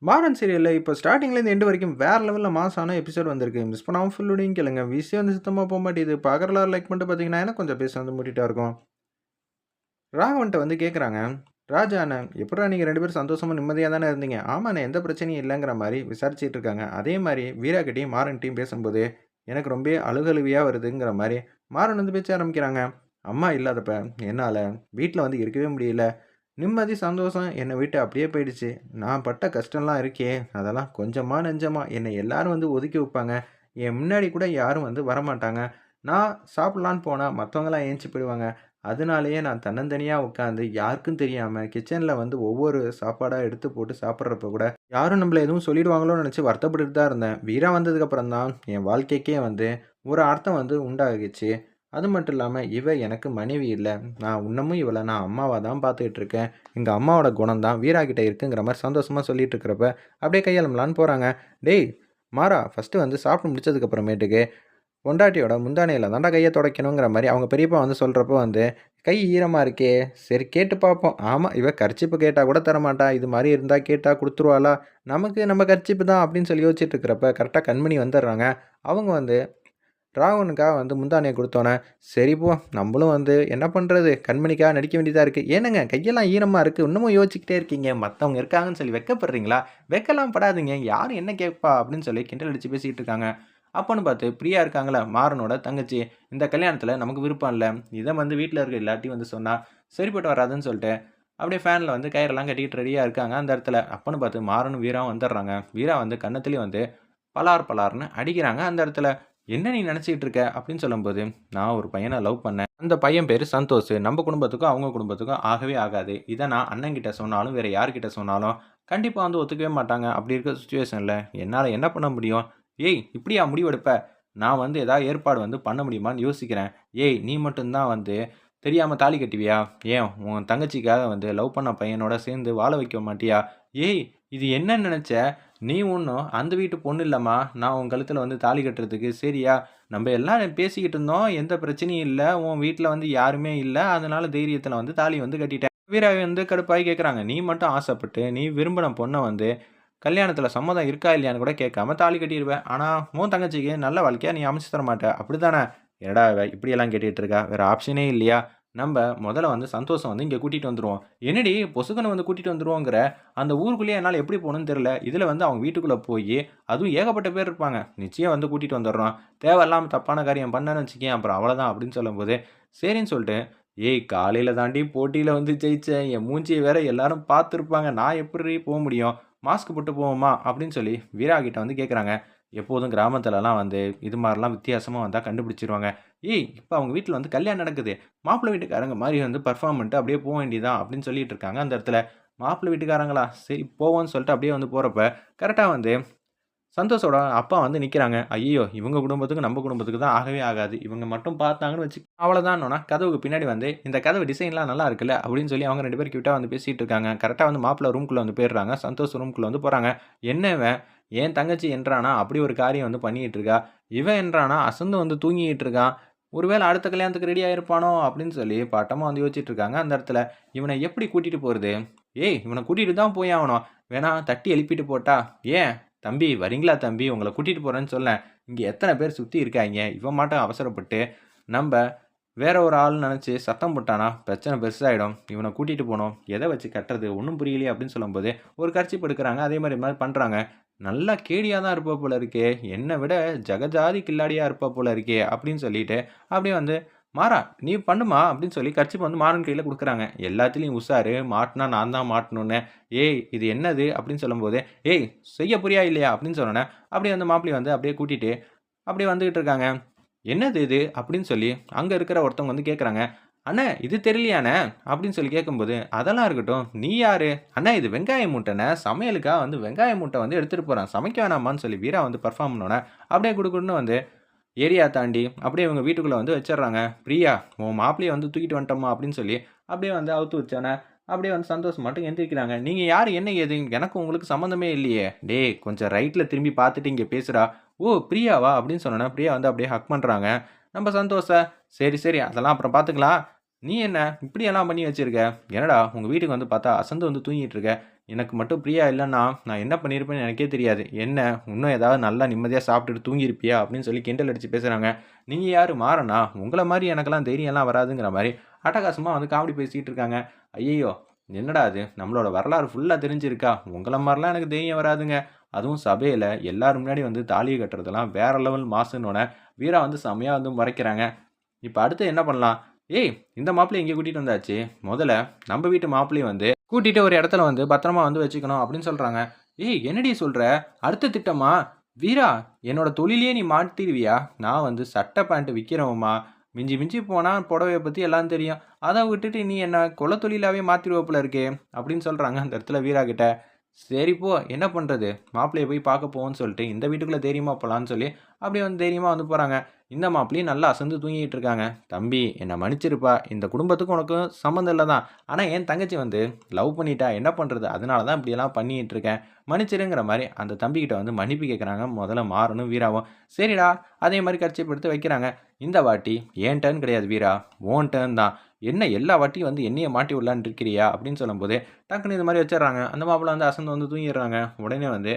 மாறன் சீரியல்ல இப்போ ஸ்டார்ட்டிங்லேருந்து எண்ட் வரைக்கும் வேற லெவல்ல மாஸான எபிசோட் வந்திருக்கு. மிஸ் பண்ணாம ஃபுல்லோடையும் கேளுங்க. விஷயம் வந்து சுத்தமா போமாட்டேங்குது. பார்க்குற எல்லாரும் லைக் பண்ணிட்டு பார்த்தீங்கன்னா, எனக்கு கொஞ்சம் பேச வந்து மூடிட்டா இருக்கும். ராகவன்ட்ட வந்து கேட்குறாங்க, "ராஜா அண்ணன், எப்புட்றா நீங்க 2 பேரும் சந்தோஷமா நிம்மதியா தானே இருந்தீங்க?" "ஆமாண்ணே, எந்த பிரச்சனையும் இல்லைங்கிற" மாரி விசாரிச்சுட்டு இருக்காங்க. அதே மாரி வீராகிட்டயும் மாறன்ட்டயும் பேசும்போது, எனக்கு ரொம்ப அழுகழுவையா வருதுங்கிற மாரி மாறன் வந்து பேச ஆரம்பிக்கிறாங்க. "அம்மா இல்லாதப்ப என்னால வீட்ல வந்து இருக்கவே முடியல. நிம்மதி, சந்தோஷம் என்னை விட்டு அப்படியே போயிடுச்சு. நான் பட்ட கஷ்டம்லாம் இருக்கே, அதெல்லாம் கொஞ்சமா நெஞ்சமா? என்னை எல்லாரும் வந்து ஒதுக்கி வைப்பாங்க. என் முன்னாடி கூட யாரும் வந்து வரமாட்டாங்க. நான் சாப்பிடலான்னு போனா மத்தவங்கலாம் எந்திச்சு போயிடுவாங்க. அதனாலேயே நான் தன்னந்தனியா உட்காந்து யாருக்கும் தெரியாம கிச்சன்ல வந்து ஒவ்வொரு சாப்பாடா எடுத்து போட்டு சாப்பிடுறப்ப கூட, யாரும் நம்மள எதுவும் சொல்லிடுவாங்களோன்னு நெனச்சு வருத்தப்பட்டுட்டு தான் இருந்தேன். வீரா வந்ததுக்கப்புறம் தான் என் வாழ்க்கைக்கே வந்து ஒரு அர்த்தம் வந்து உண்டாகிச்சு. அது மட்டும் இல்லாம, இவ எனக்கு மனைவி இல்ல. நான் இன்னமும் இவள நான் அம்மாவா தான் பார்த்துக்கிட்டு இருக்கேன். எங்க அம்மாவோட குணம் தான் வீரா கிட்ட இருக்குங்கிற மாரி சந்தோஷமா சொல்லிட்டு இருக்கிறப்ப, அப்படியே கையெழம்பலான்னு போறாங்க. "டேய் மாறா, ஃபர்ஸ்ட்டு வந்து சாப்பிட்டு முடிச்சதுக்கு அப்புறமேட்டுக்கு, பொண்டாட்டியோட முந்தானையில தான்டா கைய துடைக்கணுங்கிற" மாரி அவங்க பெரியப்பா வந்து சொல்றப்போ வந்து, "கை ஈரமா இருக்கே, சரி கேட்டு பார்ப்போம்." ஆமா, இவ கர்ச்சீப்பு கேட்டா கூட தரமாட்டா. இது மாரி இருந்தா கேட்டா குடுத்துருவாளா? நமக்கு நம்ம கர்ச்சீப்பு தான் அப்படின்னு சொல்லி யோசிச்சுட்டு இருக்கிறப்ப, கரெக்ட்டா கண்மணி வந்துடுறாங்க. அவங்க வந்து ராவணுக்காக வந்து முந்தானைய குடுத்தோனே, சரி போ! நம்பளும் வந்து என்ன பண்றது? கண்மணிக்காக நடிக்க வேண்டியதா இருக்கு. ஏனுங்க கையெல்லாம் ஈரமா இருக்கு. இன்னமும் யோசிச்சுக்கிட்டே இருக்கீங்க. மத்தவங்க இருக்காங்கன்னு சொல்லி வெட்கப்படுறீங்களா? வெட்கலாம் படாதீங்க. யாரு என்ன கேட்பா? அப்படின்னு சொல்லி கிண்டல் அடிச்சு பேசிட்டு இருக்காங்க. அப்பன்னு பார்த்து பிரியா இருக்காங்கல்ல, மாறனோட தங்கச்சி. இந்த கல்யாணத்துல நமக்கு விருப்பம் இல்ல. இத வந்து வீட்ல இருக்க எல்லார்ட்டயும் வந்து சொன்னா, சரிப்பட்டு வராதுன்னு சொல்லிட்டு, அப்படியே ஃபேன்ல வந்து கயிறெல்லாம் கட்டிட்டு ரெடியா இருக்காங்க அந்த இடத்துல. அப்பன்னு பார்த்து மாறனும், வீராவும் வந்துடுறாங்க. வீரா வந்து கன்னத்துலயும் வந்து பலார் பலார்ன்னு அடிக்கிறாங்க அந்த இடத்துல. "என்ன நீ நெனச்சுக்கிட்டு இருக்க?" அப்படின்னு சொல்லும்போது, "நான் ஒரு பையன லவ் பண்ணேன். அந்த பையன் பேரு சந்தோஷ். நம்ப குடும்பத்துக்கும், அவங்க குடும்பத்துக்கும் ஆகவே ஆகாது. இத நான் அண்ணன்கிட்ட சொன்னாலும், வேற யார்கிட்ட சொன்னாலும், கண்டிப்பா வந்து ஒத்துக்கவே மாட்டாங்க. அப்படி இருக்க சிச்சுவேஷன்ல என்னால என்ன பண்ண முடியும்? ஏய்! இப்படியா முடிவெடுப்ப? நான் வந்து ஏதாவது ஏற்பாடு வந்து பண்ண முடியுமான்னு யோசிக்கிறேன். ஏய்! நீ மட்டும் தான் வந்து தெரியாம தாலி கட்டுவியா? ஏன் உன் தங்கச்சிக்காக வந்து லவ் பண்ண பையனோட சேர்ந்து வாழ வைக்க மாட்டியா? ஏய்! இது என்னன்னு நெனச்ச? நீ ஒண்ணும் அந்த வீட்டு பொண்ணு இல்லம்மா. நான் உன் கழுத்துல வந்து தாலி கட்டுறதுக்கு. சரியா? நம்ப எல்லாம் பேசிக்கிட்டு இருந்தோம். எந்த பிரச்சனையும் இல்ல. உன் வீட்ல வந்து யாருமே இல்ல. அதனால தைரியத்துல வந்து தாலி வந்து கட்டிட்டேன்." வீரா வந்து கடுப்பாகி கேட்குறாங்க. "நீ மட்டும் ஆசைப்பட்டு, நீ விரும்பின பொண்ண வந்து கல்யாணத்துல சம்மதம் இருக்கா இல்லையான்னு கூட கேட்காம தாலி கட்டிருவ. ஆனா, உன் தங்கச்சிக்கு நல்ல வாழ்க்கைய நீ அமைச்சு தர மாட்ட. அப்படித்தானே?" "என்னடா இவ இப்படியெல்லாம் கேட்டுட்டு இருக்கா? வேற ஆப்ஷனே இல்லையா? நம்ப மொதல்ல வந்து சந்தோஷம் வந்து இங்க கூட்டிட்டு வந்துருவோம்." "என்னடி பொசுக்குன்னு வந்து கூட்டிட்டு வந்துருவோங்கிற? அந்த ஊருக்குள்ளேயே என்னால எப்படி போணும்னு தெரியல. இதுல வந்து அவங்க வீட்டுக்குள்ள போயி, அதுவும் ஏகப்பட்ட பேர் இருப்பாங்க. நிச்சயம் வந்து கூட்டிட்டு வந்துர்றோம். தேவையில்லாம தப்பான காரியம் பண்ணேன்னு வச்சுக்கயேன், அப்புறம் அவ்வளதான்." அப்படின்னு சொல்லும்போது, சரின்னு சொல்லிட்டு, "ஏய் காலையில தாண்டி போட்டியில வந்து ஜெயிச்சேன். என் மூஞ்சிய வேற எல்லாரும் பார்த்துருப்பாங்க. நான் எப்புட்ரி போ முடியும்? மாஸ்க் போட்டு போவோமா?" அப்படின்னு சொல்லி வீரா கிட்ட வந்து கேட்குறாங்க. எப்போதும் கிராமத்துலலாம் வந்து இது மாரிலாம் வித்தியாசமா வந்தா கண்டுபிடிச்சுருவாங்க. "ஏய்! இப்ப அவங்க வீட்ல வந்து கல்யாணம் நடக்குது. மாப்பிள்ளை வீட்டுக்காரங்க மாரி வந்து பெர்ஃபார்ம் பண்ணிட்டு அப்படியே போ வேண்டியது தான்." அப்படின்னு சொல்லிட்டு இருக்காங்க அந்த இடத்துல. மாப்பிள்ளை வீட்டுக்காரங்களா? சரி போவோம்ன்னு சொல்லிட்டு அப்படியே வந்து போறப்ப, கரெக்ட்டா வந்து சந்தோஷோட அப்பா வந்து நிக்கிறாங்க. ஐய்யயோ! இவங்க குடும்பத்துக்கும், நம்ம குடும்பத்துக்கு தான் ஆகவே ஆகாது. இவங்க மட்டும் பார்த்தாங்கன்னு அவ்வளோதான்னோன, கதவுக்கு பின்னாடி வந்து, "இந்த கதவு டிசைன்லாம் நல்லா இருக்குல்ல." அப்படின்னு சொல்லி அவங்க 2 பேரும் கிட்ட வந்து பேசிட்டு இருக்காங்க. கரெக்ட்டா வந்து மாப்பிள்ளை ரூம்குள்ள வந்து போயிடுறாங்க. சந்தோஷ் ரூம்குள்ள வந்து போறாங்க. என்ன இவன், என் தங்கச்சி என்றானா, அப்படி ஒரு காரியம் வந்து பண்ணிட்டு இருக்கா. இவன் என்றானா, அசந்து வந்து தூங்கிட்டு இருக்கான். ஒருவேள அடுத்த கல்யாணத்துக்கு ரெடி ஆயிருப்பானோ? அப்படின்னு சொல்லி பட்டமா வந்து யோசிச்சுட்டு இருக்காங்க அந்த இடத்துல. இவன எப்படி கூட்டிட்டு போறது? ஏய்! இவன கூட்டிட்டு தான் போய் ஆவணும். வேணா தட்டி எழுப்பிட்டு போட்டா? ஏன்? "தம்பி வரீங்களா தம்பி? உங்கள கூட்டிட்டு போறேன்னு சொல்லேன். இங்க எத்தன பேர் சுத்தி இருக்காய்ங்க. இவன் மாட்டும் அவசரப்பட்டு, நம்ப வேற ஒரு ஆள்ன்னு நெனச்சு சத்தம் போட்டானா, பிரச்சனை பெருசாயிடும். இவன கூட்டிட்டு போணும். எத வச்சு கட்டுறது? ஒண்ணும் புரியலையே!" அப்படின்னு சொல்லும்போது, ஒரு கர்ச்சீப் எடுக்குறாங்க. அதே மாரி பண்றாங்க. "நல்லா கேடியா தான் இருப்பா போல இருக்கே! என்ன விட ஜகஜாதி கில்லாடியா இருப்பா போல இருக்கே!" அப்படின்னு சொல்லிட்டு, அப்படியே வந்து "மாறா, நீ பண்ணுமா" அப்படின்னு சொல்லி கர்ச்சீப்ப வந்து மாறன் கையில குடுக்குறாங்க. எல்லாத்துலயும் உஷாரு. மாட்டுனா நான் தான் மாட்டணும்னு. "ஏய்! இது என்னது?" அப்படின்னு சொல்லும்போது, "ஏய்! செய்ய போறியா இல்லையா?" அப்படின்னு சொன்னோனே, அப்படியே வந்து மாப்பிள்ளைய வந்து அப்படியே கூட்டிட்டு, அப்படியே வந்துகிட்டு இருக்காங்க. "என்னது இது?" அப்படின்னு சொல்லி அங்க இருக்கிற ஒருத்தவங்க வந்து கேட்கறாங்க. "அண்ணே இது தெரியலையாண்ணே?" அப்படின்னு சொல்லி கேட்கும்போது, "அதெல்லாம் இருக்கட்டும். நீ யாரு?" "அண்ணே இது வெங்காய மூட்டண்ணே. சமையலுக்காக வந்து வெங்காய மூட்டை வந்து எடுத்துட்டு போறேன். சமைக்க வேணாமான்னு?" சொல்லி வீரா வந்து பெர்ஃபார்ம் பண்ணோனே, அப்படியே குடுகுடுன்னு வந்து ஏரியா தாண்டி அப்படியே இவங்க வீட்டுக்குள்ள வந்து வச்சர்றாங்க. "பிரியா, உன் மாப்பிள்ளைய வந்து தூக்கிட்டு வந்துட்டோம்மா" அப்படின்னு சொல்லி, அப்படியே வந்து அவுத்து வச்சோனே, அப்படியே வந்து சந்தோஷ் மட்டும் எந்திரிக்கிறாங்க. "நீங்க யாரு? என்ன ஏது? எனக்கும் உங்களுக்கு சம்மந்தமே இல்லையே!" "டேய் கொஞ்சம் ரைட்ல திரும்பி பார்த்துட்டு இங்க பேசுடா." "ஓ! பிரியாவா?" அப்படின்னு சொன்னோனே, பிரியா வந்து அப்படியே ஹக் பண்றாங்க. நம்ம சந்தோஷ, "சரி, சரி அதெல்லாம் அப்புறம் பார்த்துக்கலாம். நீ என்ன இப்படியெல்லாம் பண்ணி வச்சிருக்க? என்னடா உங்க வீட்டுக்கு வந்து பார்த்தா அசந்து வந்து தூங்கிட்டு இருக்க. எனக்கு மட்டும் பிரியா இல்லைன்னா நான் என்ன பண்ணியிருப்பேன்னு எனக்கே தெரியாது. என்ன இன்னும் ஏதாவது நல்லா நிம்மதியா சாப்பிட்டுட்டு தூங்கியிருப்பியா? அப்படின்னு சொல்லி கிண்டல் அடிச்சு பேசுறாங்க. நீங்க யாரு மாறனா? உங்கள மாரி எனக்கெல்லாம் தைரியம்லாம் வராதுங்கிற மாரி அட்டகாசமா வந்து காமெடி பேசிட்டு இருக்காங்க. ஐயய்யோ! என்னடா இது? நம்மளோட வரலாறு ஃபுல்லா தெரிஞ்சிருக்கா? உங்கள மாரிலாம் எனக்கு தைரியம் வராதுங்க. அதுவும் சபையில எல்லாரும் முன்னாடி வந்து தாலிய கட்டுறதெல்லாம் வேற லெவல் மாசுன்னோன, வீரா வந்து செம்மையா வந்து முறைக்கிறாங்க. இப்ப அடுத்து என்ன பண்ணலாம்? "ஏய்! இந்த மாப்பிள்ளைய இங்க கூட்டிட்டு வந்தாச்சு. மொதல்ல நம்ப வீட்டு மாப்பிள்ளைய வந்து கூட்டிட்டு ஒரு இடத்துல வந்து பத்திரமா வந்து வச்சுக்கணும்." அப்படின்னு சொல்றாங்க. "ஏய்! என்னடி சொல்ற? அடுத்த திட்டமா? வீரா! என்னோட தொழிலையே நீ மாத்திருவியா? நான் வந்து சட்டை, பேண்ட் விக்கிறவன்ம்மா. மிஞ்சி மிஞ்சி போனா புடவைய பத்தி எல்லாம் தெரியும். அத விட்டுட்டு நீ என்ன கொல தொழிலாவே மாத்திருவ போல இருக்கே!" அப்படின்னு சொல்றாங்க அந்த இடத்துல வீரா கிட்ட. சரி போ! என்ன பண்றது? மாப்பிள்ளைய போய் பார்க்க போவோம்ன்னு சொல்லிட்டு, இந்த வீட்டுக்குள்ள தைரியமா போலான்னு சொல்லி, அப்படியே வந்து தைரியமா வந்து போறாங்க. இந்த மாப்பிள்ளையும் நல்லா அசந்து தூங்கிட்டு இருக்காங்க. "தம்பி என்ன மன்னிச்சிருப்பா. இந்த குடும்பத்துக்கும் உனக்கும் சம்மந்தம் இல்ல தான். ஆனா என் தங்கச்சி வந்து லவ் பண்ணிட்டா. என்ன பண்றது? அதனால தான் இப்படியெல்லாம் பண்ணிட்டு இருக்கேன். மன்னிச்சிருங்கிற" மாரி அந்த தம்பிகிட்ட வந்து மன்னிப்பு கேட்கறாங்க. முதல்ல மாறனும், வீராவும். சரிடா, அதே மாரி கர்ச்சீப் எடுத்து வைக்கிறாங்க. இந்த வாட்டி என் டர்ன் கிடையாது வீரா. உன் டர்ன் தான். என்ன எல்லா வாட்டியும் வந்து என்னைய மாட்டி விடலான்னு இருக்கிறியா? அப்படின்னு சொல்லும்போது, டக்குனு இது மாரி வச்சுடுறாங்க. அந்த மாப்பிள்ளை வந்து அசந்து வந்து தூங்கிடுறாங்க. உடனே வந்து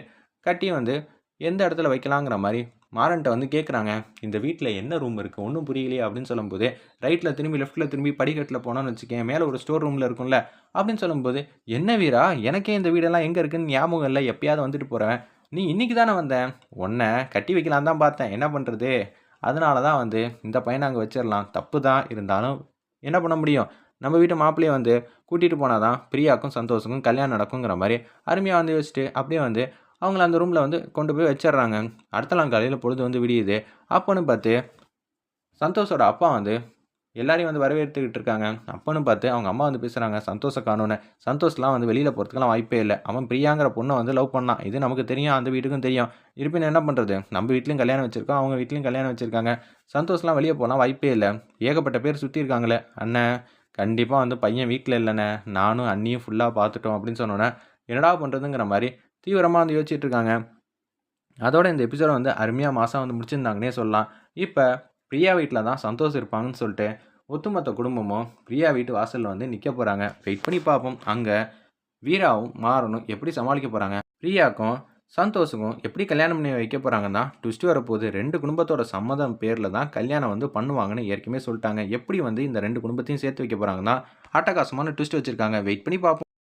கட்டி வந்து எந்த இடத்துல வைக்கலாங்கிற மாரி மாறன்ட்ட வந்து கேட்குறாங்க. "இந்த வீட்ல என்ன ரூம் இருக்கு? ஒண்ணும் புரியலையே" அப்படின்னு சொல்லும்போது, ரைட்ல திரும்பி, லெஃப்ட்ல திரும்பி படிக்கட்டில போனோம்னு வச்சுக்கயேன், மேல ஒரு ஸ்டோர் ரூம்ல இருக்கும்ல, அப்படின்னு சொல்லும்போது, "என்ன வீரா? எனக்கே இந்த வீடெல்லாம் எங்க இருக்குன்னு ஞாபகம் இல்ல. எப்பயாவது வந்துட்டு போறேன். நீ இன்னைக்கு தானே வந்த. உன்ன கட்டி வைக்கலான்னு தான் பார்த்தேன். என்ன பண்றது? அதனால தான் வந்து இந்த பையன அங்க வச்சிரலாம். தப்பு தான். இருந்தாலும் என்ன பண்ண முடியும்? நம்ம வீட்டு மாப்பிள்ளைய வந்து கூட்டிட்டு போனா தான் பிரியாக்கும், சந்தோஷுக்கும் கல்யாணம் நடக்குங்கிற மாரி அருமையா வந்து யோசிச்சுட்டு, அப்படியே வந்து அவங்கள அந்த ரூம்ல வந்து கொண்டு போய் வச்சர்றாங்க. அடுத்த நாள் காலையில பொழுது வந்து விடியுது. அப்பன்னு பார்த்து சந்தோஷோட அப்பா வந்து எல்லாரையும் வந்து வரவேத்துக்கிட்டு இருக்காங்க. அப்பன்னு பார்த்து அவங்க அம்மா வந்து பேசுறாங்க, சந்தோஷ காணோன்னு. சந்தோஷ்லாம் வந்து வெளியில போறதுக்குலாம் வாய்ப்பே இல்ல. அவன் பிரியாங்கிற பொண்ண வந்து லவ் பண்ணான். இது நமக்கு தெரியும். அந்த வீட்டுக்கும் தெரியும். இருப்பினும் என்ன பண்றது? நம்ம வீட்லயும் கல்யாணம் வச்சிருக்கோம். அவங்க வீட்லயும் கல்யாணம் வச்சிருக்காங்க. சந்தோஷ்லாம் வெளிய போலாம் வாய்ப்பே இல்ல. ஏகப்பட்ட பேர் சுத்தி இருக்காங்களே. "அண்ணே, கண்டிப்பா வந்து பையன் வீட்ல இல்லண்ணே. நானும் அண்ணியும் ஃபுல்லா பார்த்துட்டோம்." அப்படின்னு சொன்னோனே, என்னடா பண்றதுங்கிற மாரி தீவிரமா வந்து யோசிச்சுட்டு இருக்காங்க. அதோட இந்த எபிசோட வந்து அருமையா மாஸா வந்து முடிச்சிருந்தாங்கன்னே சொல்லலாம். இப்ப பிரியா வீட்ல தான் சந்தோஷ் இருப்பாங்கன்னு சொல்ட்டு, ஒட்டுமொத்த குடும்பமும் பிரியா வீட்டு வாசல்ல வந்து நிக்க போறாங்க. வெயிட் பண்ணி பார்ப்போம். அங்க வீராவும், மாறனும் எப்படி சமாளிக்க போறாங்க? பிரியாக்கும், சந்தோஷுக்கும் எப்படி கல்யாணம் பண்ணி வைக்க போறாங்கன்னா, ட்விஸ்ட் வரப்போது. 2 குடும்பத்தோட சம்மதம் பேர்ல தான் கல்யாணம் வந்து பண்ணுவாங்கன்னு ஏற்கனவே சொல்ட்டாங்க. எப்படி வந்து இந்த 2 குடும்பத்தையும் சேர்த்து வைக்க போறாங்கன்னா, அட்டகாசமான ட்விஸ்ட் வச்சிருக்காங்க. வெயிட் பண்ணி பார்ப்போம்.